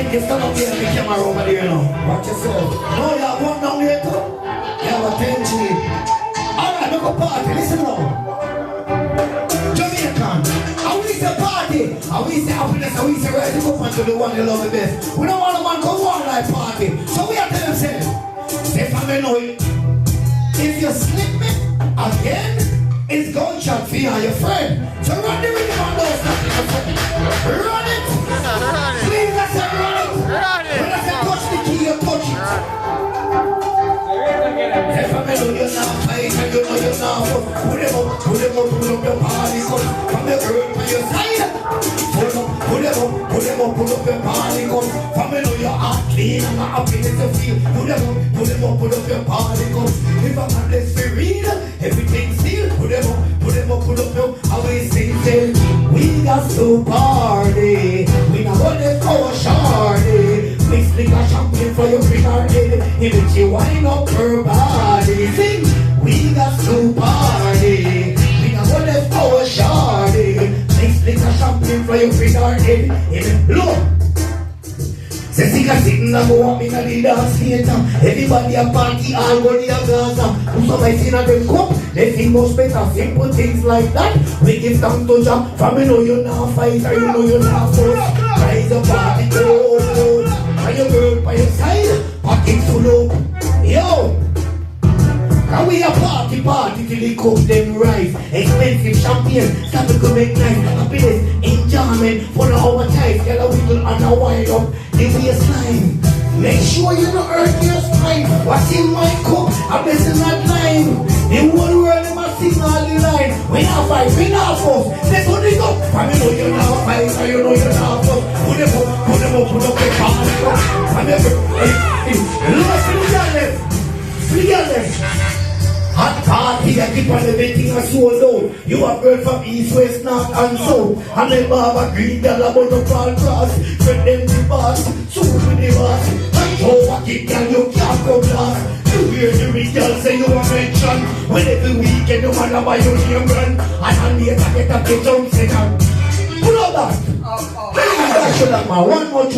think it's gonna be the camera over there now. Watch yourself. No, you have one down there too. You have a 10G. Alright, look a party. Listen now. Jamaican. And we say party. And we say happiness. And we say rise up and to the one you love the best. We don't want a man go on like party. So we are telling them, say family know it. If you slip me again, it's gunshot for you and your friend. So run the rhythm on those stuff. Run it. Please, I said run it. When I say touch the key, you touch it. If I know you're not fight and you know you're not put them up your party cup. From the girl on your side. Put them up your party cup. From the know you're hot, clean and not happiness to feel. Put up your party cup. If I'm not less for real, everything's still. Put them up your, always sing till. We got to party. We not gonna go shorty. Mix liquor champagne for your bring our head. If you wind up her body. Sing, we got to party. We not gonna go shorty. Mix liquor champagne for your bring our head. Look. Say sick a sitting and go up in the dance later. Everybody a party, all go near Gaza. Who somebody seen a them cup, they think most better. Simple things like that. We give thanks to Jah. From you know you're not fighter, you know you're not force. Rise up, party, go. And your girl by your side, pockets full up. Yo! And we a party till they cook them rice. Expensive champagne, start to make nice. Happiness, enjoyment, for our ties. Get a wiggle and a wind up the waistline. Make sure you don't hurt your spine. What's in my cup, a blessing not line. The whole world them a sing all the line. We not fight, we not fuss. Let's put it up. And you know you're not fight, and you know you're not fuss. Put them up the party cup. And every, look to the girl. Hot party, I keep on everything I sold out. You a girl from east, west, north and south. And then Baba green, girl about the fall cross. Friend them the boss, so with the boss. And how I keep girl, you can't come last. You hear the rich girl say you a mention. When every weekend you wanna buy your name brand. And on later get a picture, say that. Pull up that. Should have my one more